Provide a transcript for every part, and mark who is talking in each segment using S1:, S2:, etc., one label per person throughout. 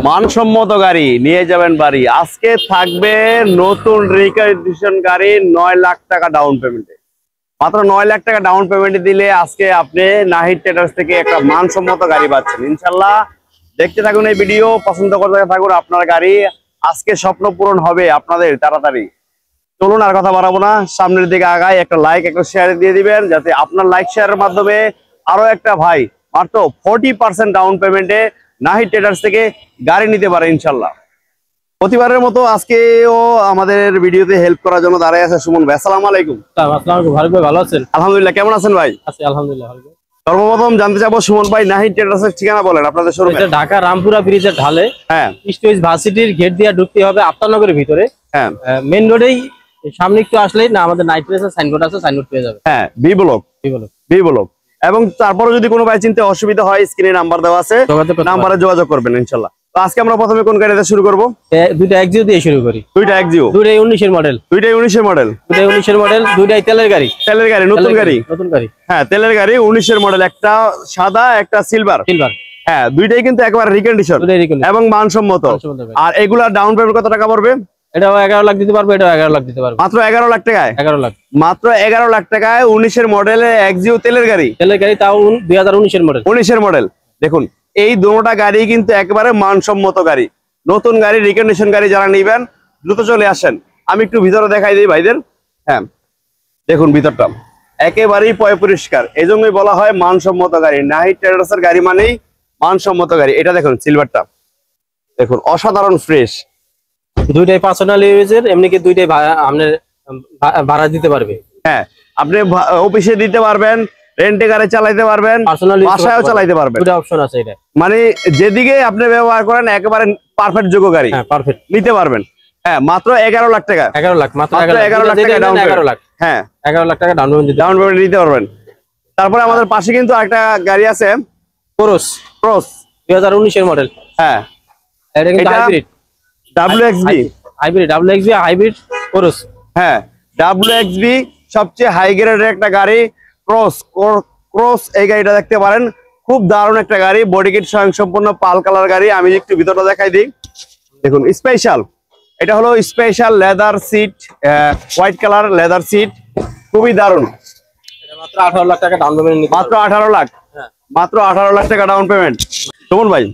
S1: মানসম্মত গাড়ি নিয়ে যাবেন বাড়ি। আজকে থাকবে নতুন রিকন্ডিশন গাড়ি 9 লাখ টাকা ডাউন পেমেন্টে। মাত্র 9 লাখ টাকা ডাউন পেমেন্টে দিলে আজকে আপনি নাহিদ ট্রেডার্স থেকে একটা মানসম্মত গাড়ি পাচ্ছেন ইনশাল্লাহ। দেখতে থাকুন এই ভিডিও, পছন্দ করতে থাকুন আপনার গাড়ি। আজকে স্বপ্ন পূরণ হবে আপনাদের তাড়াতাড়ি। চলুন আর কথা বাড়াবো না, সামনের দিকে আগায়। একটা লাইক একটা শেয়ার দিয়ে দিবেন, যাতে আপনার লাইক শেয়ারের মাধ্যমে আরো একটা ভাই মাত্র 40% ডাউন পেমেন্টে নাহিদ ট্রেডার্স থেকে গাড়ি নিতে পারে ইনশাল্লাহ। প্রতিবারের মতো আজকেও আমাদের ভিডিওতে হেল্প করার জন্য দাঁড়ায় আছে সুমন ভাই। আসসালামু আলাইকুম।
S2: ভালো আছেন?
S1: আলহামদুলিল্লাহ। কেমন আছেন ভাই?
S2: আছি আলহামদুলিল্লাহ।
S1: সর্বপ্রথম জানতে চাবো সুমন ভাই, নাহিদ ট্রেডার্সের ঠিকানা বলেন আপনাদের শোরুমে।
S2: ঢাকা রামপুরা ব্রিজের ঢালে, হ্যাঁ, স্টেজ ভার্সিটির গেট দিয়ে ঢুকতে হবে আফতারনগরের ভিতরে। হ্যাঁ, মেইন রোডেই সামনে একটু আসলেই না আমাদের নাইট প্লেসের সাইনবোর্ড আছে, সাইনবোর্ড পেয়ে যাবে। হ্যাঁ, বি ব্লক। এবং তারপরে যদি কোনো ভাই চিনতে অসুবিধা হয় স্ক্রিনে নাম্বার দেওয়া আছে, নাম্বারে যোগাযোগ করবেন ইনশাআল্লাহ। তো আজকে আমরা প্রথমে কোন গাড়িতে শুরু করব? দুইটা এক্সিও দিয়ে শুরু করি। দুইটা এক্সিও, দুইটাই 19 এর মডেল। দুইটাই তেলের গাড়ি। নতুন গাড়ি। হ্যাঁ, তেলের গাড়ি 19 এর মডেল, একটা সাদা একটা সিলভার। হ্যাঁ, দুইটাই কিন্তু একবার রিকন্ডিশন এবং মানসম্মত। আর এগুলা ডাউন পেমেন্ট কত টাকা পড়বে? এটাও 11 লাখ দিতে পারবো, এটাও 11 লাখ দিতে পারবো।
S1: মাত্র 11 লাখ টাকায়? 11 লাখ, মাত্র 11 লাখ টাকায় 19 এর মডেলে এক্সিও তেলের গাড়ি।
S2: তাও 2019 এর মডেল।
S1: 19 এর মডেল। দেখুন এই দুটোটা গাড়ি কিন্তু একেবারে মানসম্মত গাড়ি, নতুন গাড়ি, রিকন্ডিশন গাড়ি। যারা নিবেন দ্রুত চলে আসেন। আমি একটু ভিতরে দেখাই দিই ভাইদের। হ্যাঁ, দেখুন ভিতরটা একেবারেই পরিষ্কার, এই জন্যই বলা হয় মানসম্মত গাড়ি। নাহিদ ট্রেডার্স এর গাড়ি মানেই মানসম্মত গাড়ি। এটা দেখুন সিলভারটা, দেখুন অসাধারণ ফ্রেশ।
S2: দুইটাই পার্সোনাল ইউজের, এমনি কি দুইটাই আপনার ভাড়া দিতে পারবে।
S1: হ্যাঁ, আপনি অফিসে দিতে পারবেন, রেন্টে গাড়ি চালাইতে পারবেন, বাসায়ও চালাইতে পারবেন। দুটো অপশন আছে এটা। মানে যেদিকে আপনি ব্যবহার করেন একেবারে পারফেক্ট যোগ্য গাড়ি। হ্যাঁ, পারফেক্ট নিতে পারবেন। হ্যাঁ, মাত্র 11 লাখ টাকা। 11 লাখ, মাত্র 11 লাখ টাকা ডাউন পেমেন্ট। হ্যাঁ, 11 লাখ টাকা ডাউন পেমেন্ট দিতে পারবেন। তারপরে আমাদের পাশে কিন্তু একটা গাড়ি আছে, ক্রস
S2: 2019 এর মডেল।
S1: হ্যাঁ,
S2: এটা কিন্তু হাইব্রিড
S1: WXB
S2: হাইব্রিড ক্রস।
S1: হ্যাঁ, WXB সবচেয়ে হাই গ্রেডের একটা গাড়ি। ক্রস এই গাড়িটা দেখতে পারেন, খুব দারুণ একটা গাড়ি। বডি কিট স্বয়ংসম্পূর্ণ পাল কালার গাড়ি। আমি একটু ভিতরটা দেখাই দিই। দেখুন স্পেশাল, এটা হলো special leather seat, white colour leather seat, খুবই দারুণ।
S2: মাত্র 18 লাখ টাকা ডাউন পেমেন্ট।
S1: মাত্র 18 লাখ, মাত্র 18 লাখ টাকা ডাউন পেমেন্ট। সুমন ভাই,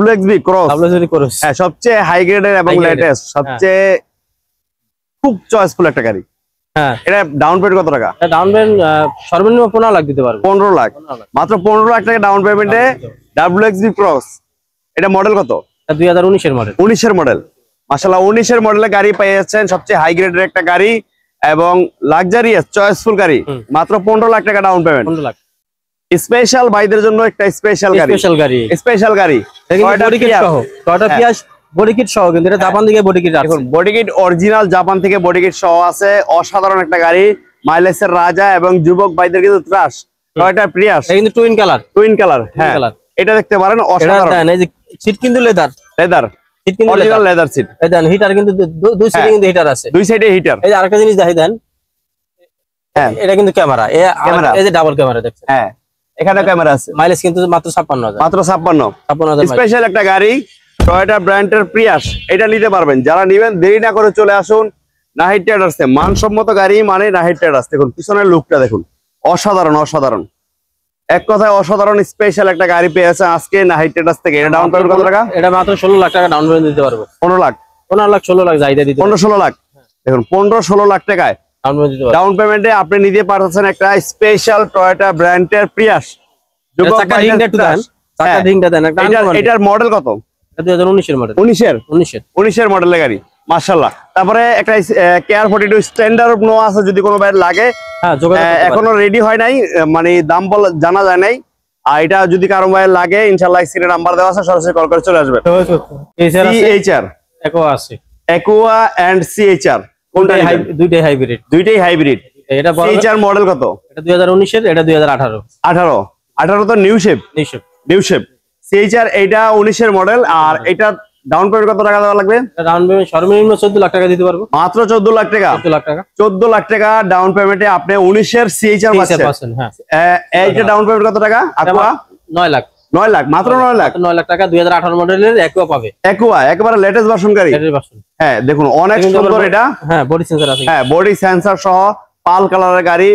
S1: WXB ক্রস, হ্যাঁ, সবচেয়ে হাই গ্রেডের এবং লেটেস্ট, সবচেয়ে খুব চয়েসফুল একটা গাড়ি। হ্যাঁ, এটা ডাউন পেমেন্ট কত টাকা?
S2: ডাউন পেমেন্ট সর্বনিম্ন 15 লাখ দিতে পারবো।
S1: 15 লাখ, মাত্র 15 লাখ টাকা ডাউন পেমেন্টে WXB ক্রস। এটা মডেল কত?
S2: 2019 এর মডেল।
S1: 19 এর মডেল। মাশাআল্লাহ, 19 এর মডেলের গাড়ি পেয়ে যাচ্ছেন, সবচেয়ে হাই গ্রেডের একটা গাড়ি এবং লাক্সারিয়াস চয়েসফুল গাড়ি। মাত্র 15 লাখ টাকা ডাউন পেমেন্ট। 15 লাখ। স্পেশাল ভাইদের জন্য একটা স্পেশাল গাড়ি।
S2: বডি কিট সহ, কিন্তু এটা জাপান থেকে বডি কিট আছে।
S1: দেখুন বডি কিট অরিজিনাল জাপান থেকে বডি কিট সহ আছে। অসাধারণ একটা গাড়ি, মাইলেজের রাজা এবং যুবক ভাইদের কিন্তু ত্রাস। টয়োটা প্রিয়াস, এটা কিন্তু টুইন কালার। হ্যাঁ, এটা দেখতে পারেন অসাধারণ।
S2: এই যে সিট কিন্তু লেদার সিট, কিন্তু
S1: অরিজিনাল লেদার সিট।
S2: এই দেন হিটার কিন্তু দুই সাইডে কিন্তু হিটার আছে,
S1: দুই সাইডে হিটার।
S2: এই যে আরেকটা জিনিস দেখাই দেন। হ্যাঁ, এটা কিন্তু ক্যামেরা, এই যে ডাবল ক্যামেরা দেখছেন।
S1: হ্যাঁ, এখানে ক্যামেরা আছে।
S2: মাইলেজ কিন্তু মাত্র 56,000,
S1: মাত্র 56,000। স্পেশাল একটা গাড়ি, টয়োটা ব্র্যান্ডের প্রিয়াস। এটা নিতে পারবেন। যারা নিবেন দেরি না করে চলে আসুন নাহিদ ট্রেডার্সে। মানসম্মত গাড়ি মানে নাহিদ ট্রেডার্স। দেখুন পিছনের লুকটা দেখুন, অসাধারণ। এক কথায় অসাধারণ স্পেশাল একটা গাড়ি পেয়েছে আজকে নাহিদ ট্রেডার্স থেকে। এটা ডাউন পেমেন্ট কত টাকা?
S2: এটা মাত্র 16 লাখ টাকা ডাউন পেমেন্ট দিতে পারবো।
S1: 15 লাখ,
S2: 16 লাখ যাইতে দিতে।
S1: 15-16 লাখ। দেখুন 15-16 লাখ টাকায় ডাউন পেমেন্টে আপনি নিতে পারছেন একটা স্পেশাল টয়োটা ব্র্যান্ডের প্রিয়াস। এটার মডেল কত?
S2: 2019 এর মডেল।
S1: 19 এর মডেলের গাড়ি, মাশাআল্লাহ। তারপরে একটা কেয়ার 42 স্ট্যান্ডার্ড নো আছে, যদি কোনো ভাই লাগে। হ্যাঁ, এখনো রেডি হয় নাই, মানে দাম জানা যায় নাই। আর এটা যদি কারো ভাই লাগে ইনশাআল্লাহ স্ক্রিনে নাম্বার দেওয়া আছে, সরাসরি কল করে চলে আসবে। CHR
S2: Aqua আছে,
S1: Aqua and CHR কোনটা?
S2: দুইটাই হাইব্রিড।
S1: এটা CHR মডেল কত?
S2: এটা 2019 এর, এটা 2018।
S1: 18 তো নিউ শেপ। CHR এইটা 19 এর মডেল। আর এটা ডাউন পেমেন্ট কত টাকা দেওয়া লাগবে?
S2: ডাউন পেমেন্ট সর্বনিম্ন 14 লাখ টাকা দিতে পারবো।
S1: মাত্র 14 লাখ টাকা। 14 লাখ টাকা ডাউন পেমেন্টে আপনি 19 এর CHR পাচ্ছেন। হ্যাঁ, এইটা ডাউন পেমেন্ট কত টাকা? Aqua
S2: 9 লাখ।
S1: 9 লাখ, মাত্র 9 লাখ,
S2: 9 লাখ টাকা 2018 মডেলের Aqua পাবে।
S1: Aqua একেবারে লেটেস্ট ভার্সন গাড়ি। হ্যাঁ দেখুন অনেক সুন্দর এটা।
S2: হ্যাঁ বডি সেন্সর আছে।
S1: হ্যাঁ বডি সেন্সর সহ পাল কালারের গাড়ি,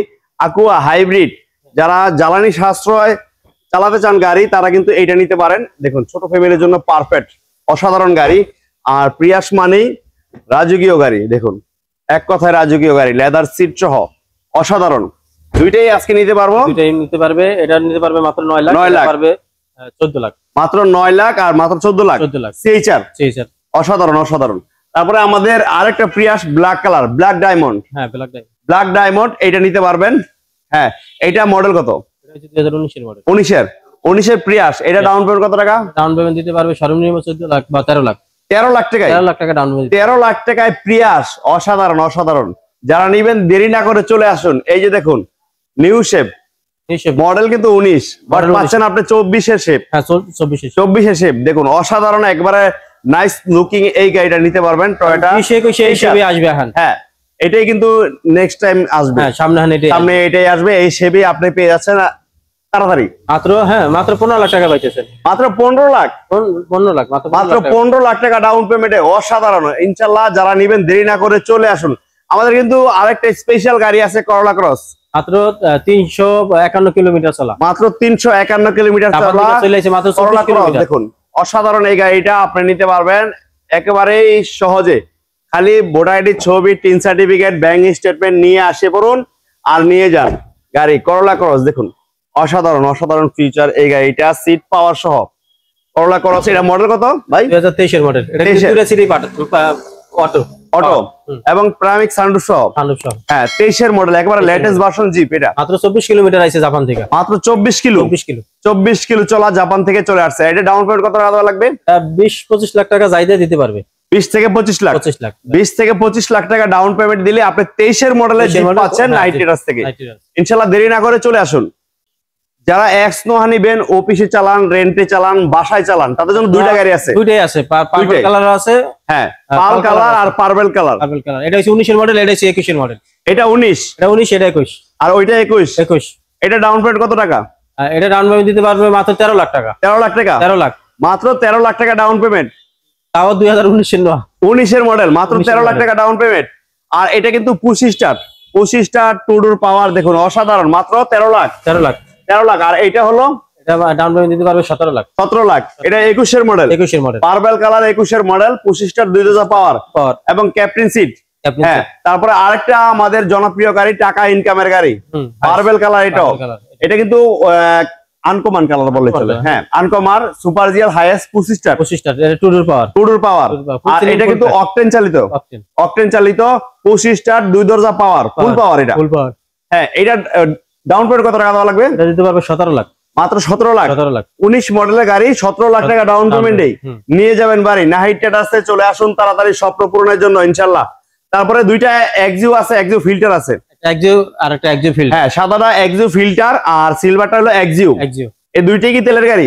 S1: Aqua হাইব্রিড। যারা জ্বালানি সাশ্রয় চালাতে চান গাড়ি তারা কিন্তু এইটা নিতে পারেন। দেখুন ছোট ফ্যামিলির জন্য পারফেক্ট, অসাধারণ গাড়ি। আর প্রিয়াস মানেই রাজকীয় গাড়ি। দেখুন এক কথায় রাজকীয় গাড়ি, লেদার সিট সহ অসাধারণ। দুইটাই আজকে নিতে পারবো,
S2: দুইটাই নিতে পারবে। এটা নিতে পারবে মাত্র 9 লাখ,
S1: 9 লাখ
S2: পারবে 14 লাখ,
S1: মাত্র 9 লাখ আর মাত্র 14 লাখ। সিএইচআর অসাধারণ অসাধারণ। তারপরে আমাদের আরেকটা Prius black colour, black diamond.
S2: হ্যাঁ
S1: ব্ল্যাক ডায়মন্ড, এটা নিতে পারবেন। হ্যাঁ এটা মডেল কত?
S2: এটা হচ্ছে 2019 এর মডেল।
S1: 19 এর প্রিয়াস। এটা ডাউন পেমেন্ট কত টাকা?
S2: ডাউন পেমেন্ট দিতে পারবে সর্বনিম্ন 14 লাখ বা 13 লাখ।
S1: 13 লাখ টাকায়,
S2: 13 লাখ টাকা ডাউন পেমেন্ট,
S1: 13 লাখ টাকায় প্রিয়াস। অসাধারণ অসাধারণ। যারা নিবেন দেরি না করে চলে আসুন। এই যে দেখুন নিউ শেপ মডেল কিন্তু 19, বাট পাচ্ছেন আপনি 24 এর শেপ।
S2: হ্যাঁ 24
S1: এর শেপ। দেখুন অসাধারণ, একবারে নাইস লুকিং এই গাড়িটা নিতে পারবেন। টয়োটা
S2: 21 এই শেপে আসবে।
S1: হ্যাঁ এটাই কিন্তু নেক্সট টাইম আসবে।
S2: হ্যাঁ সামনে
S1: এটাই আসবে, এই শেপে আপনি পেয়ে যাচ্ছেন তাড়াতাড়ি।
S2: মাত্র 15 লাখ টাকা পাইতেছেন।
S1: মাত্র 15 লাখ,
S2: 15 লাখ,
S1: মাত্র 15 লাখ টাকা ডাউন পেমেন্টে। অসাধারণ। ইনশাআল্লাহ যারা নিবেন দেরি না করে চলে আসুন। আমাদের কিন্তু আরেকটা স্পেশাল গাড়ি আছে, করলা ক্রস।
S2: মাত্র 351 কিলোমিটার চলা,
S1: মাত্র 351 কিলোমিটার চলা
S2: চলে এসে মাত্র 24 কিলোমিটার।
S1: দেখুন অসাধারণ এই গাড়িটা আপনি নিতে পারবেন একেবারেই সহজে। খালি ভোটার আইডি, ছবি, টিন সার্টিফিকেট, ব্যাংক স্টেটমেন্ট নিয়ে আসে পড়ুন আর নিয়ে যান গাড়ি। করলা ক্রস দেখুন অসাধারণ অসাধারণ ফিচার এই গাড়িটা, সিট পাওয়ার সহ। করলা ক্রস এটা মডেল কত ভাই?
S2: 2023 এর মডেল। এটা 2 সিটি অটো
S1: এবং প্রাইমিক সানরুফ সহ। হ্যাঁ 23 এর মডেল, একেবারে লেটেস্ট ভার্সন জিপ। এটা
S2: মাত্র 24 কিলোমিটার আইছে জাপান থেকে।
S1: মাত্র 24 কিলো চলা জাপান থেকে চলে আসছে। এটা ডাউন পেমেন্ট কত টাকা লাগবে?
S2: 20-25 লাখ টাকা যাইতে দিতে পারবে।
S1: 20 থেকে 25 লাখ, 20 থেকে 25 লাখ টাকা ডাউন পেমেন্ট দিলে আপনি 23 এর মডেলের জিপ পাচ্ছেন নাইট্রাস থেকে। ইনশাআল্লাহ দেরি না করে চলে আসুন। যারা এক্স নোহা নিবেন, অফিসে চালান, রেন্টে চালান, বাসায় চালান, তাদের জন্য দুইটা গাড়ি আছে।
S2: দুইটাই আছে, পার্পল কালার আছে।
S1: হ্যাঁ পাল কালার আর পার্পল কালার।
S2: এটা হচ্ছে 19 এর মডেল, এটা হচ্ছে 21 এর মডেল।
S1: এটা 19,
S2: এটা 21
S1: আর ওইটা 21। এটা ডাউন পেমেন্ট কত টাকা?
S2: এটা ডাউন পেমেন্ট দিতে পারবে মাত্র 13 লাখ টাকা।
S1: 13 লাখ টাকা,
S2: 13 লাখ,
S1: মাত্র 13 লাখ টাকা ডাউন পেমেন্ট।
S2: তাও 2019 এর নয়,
S1: 19 এর মডেল, মাত্র 13 লাখ টাকা ডাউন পেমেন্ট। আর এটা কিন্তু 25 স্টার টু ডোর পাওয়ার। দেখুন অসাধারণ, মাত্র 13 লাখ। আর এটা হলো,
S2: এটা ডাউন পেমেন্ট দিতে পারবে 17 লাখ।
S1: 17 লাখ। এটা 21 এর মডেল, পার্পল কালার, 21 এর মডেল, 25 স্টার 2000 পাওয়ার এবং ক্যাপ্টেন সিট। হ্যাঁ তারপরে আরেকটা আমাদের জনপ্রিয় গাড়ি, টাকা ইনকামের গাড়ি, পার্পল কালার। এটা কিন্তু আনকমন কালার বলে চলে। হ্যাঁ uncommon super GL highest 25 star
S2: two door power.
S1: আর এটা কিন্তু অকটেন চালিত 25 স্টার 2000 পাওয়ার, ফুল পাওয়ার। এটা হ্যাঁ এটা ডাউন পেমেন্ট কত টাকা দেওয়া লাগবে?
S2: এটা দিতে পারবে 17 লাখ,
S1: মাত্র 17 লাখ। 19 মডেলের গাড়ি, 17 লাখ টাকা ডাউন পেমেন্টে নিয়ে যাবেন বাড়ি। নাহিদ ট্রেডার্সে চলে আসুন তাড়াতাড়ি স্বপ্ন পূরণের জন্য ইনশাআল্লাহ। তারপরে দুইটা এক্সিউ আছে, এক্সিউ ফিল্টার আছে।
S2: এক্সিউ আর একটা এক্সিউ ফিল্টার।
S1: হ্যাঁ সাদাটা এক্সিউ ফিল্টার আর সিলভারটা হলো এক্সিউ। এই দুইটাই কি তেলের গাড়ি?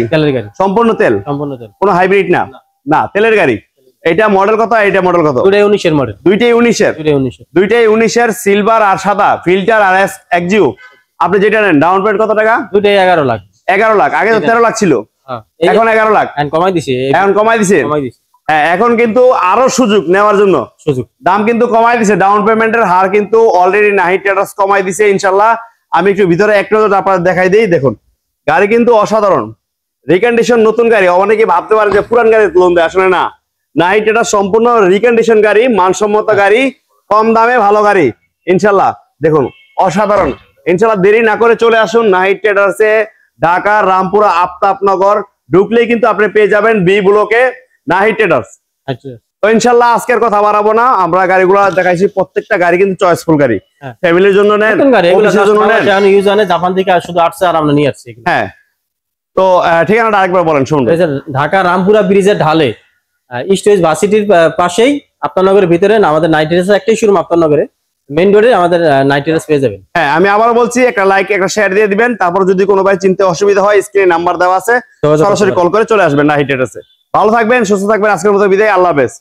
S1: সম্পূর্ণ তেল, কোনো হাইব্রিড না, তেলের গাড়ি। এটা মডেল কত? এটা মডেল কত?
S2: দুইটাই 19 এর মডেল।
S1: দুইটাই 19 এর সিলভার আর সাদা ফিল্টার আর এক্সিউ। আপনি যেটা নেন ডাউন পেমেন্ট কত টাকা?
S2: দুইটাই 11 লাখ।
S1: 11 লাখ। আগে তো 13 লাখ ছিল, এখন 11 লাখ।
S2: এখন কমাই দিছে।
S1: হ্যাঁ এখন কিন্তু আরো সুযোগ নেওয়ার জন্য দাম কিন্তু কমাই দিছে। ডাউন পেমেন্টের হার কিন্তু অলরেডি নাহিদ ট্রেডার্স কমাই দিছে ইনশাআল্লাহ। আমি একটু ভিতরে একটু আপনাদের দেখাই দিই। দেখুন গাড়ি কিন্তু অসাধারণ, রিকন্ডিশন নতুন গাড়ি। অনেকে ভাবতে পারে যে পুরান গাড়ি লোন দেয়, আসলে না। নাহিদ ট্রেডার্স সম্পূর্ণ রিকন্ডিশন গাড়ি, মানসম্মত গাড়ি, কম দামে ভালো গাড়ি ইনশাআল্লাহ। দেখুন অসাধারণ। ইনশাআল্লাহ দেরি না করে চলে আসুন নাহিদ ট্রেডার্সে। ঢাকা রামপুরা আফতাবনগর ঢুকলেই কিন্তু আপনি পেয়ে যাবেন বি ব্লকে নাহিদ ট্রেডার্স। তো ইনশাআল্লাহ আজকের কথা বাড়াবো না, আমরা গাড়িগুলো দেখাইছি। প্রত্যেকটা গাড়ি কিন্তু চয়েসফুল গাড়ি, ফ্যামিলির জন্য নেন, অফিসের জন্য নেন।
S2: জাপান থেকে শুধু আসছে আর আমরা নিয়ে আসছি।
S1: হ্যাঁ তো ঠিকানাটা আরেকবার বলেন শুনুন।
S2: ঢাকা রামপুরা ব্রিজের ঢালে স্টেজ ভার্সিটির পাশেই, আফতাবনগরের ভিতরে আমাদের নাইট ট্রেডার্স একটাই শোরুম আফতাবনগরে, মেইন রোডে আমাদের নাইট ট্রেডার্স পেয়ে যাবেন।
S1: হ্যাঁ আমি আবার বলছি, একটা লাইক একটা শেয়ার দিয়ে দিবেন। তারপর যদি কোনো ভাই চিনতে অসুবিধা হয় স্ক্রিনে নাম্বার দেওয়া আছে, সরাসরি কল করে চলে আসবেন নাহিদ ট্রেডার্সে। ভালো থাকবেন, সুস্থ থাকবেন। আজকের মতো বিদায়, আল্লাহ হাফেজ।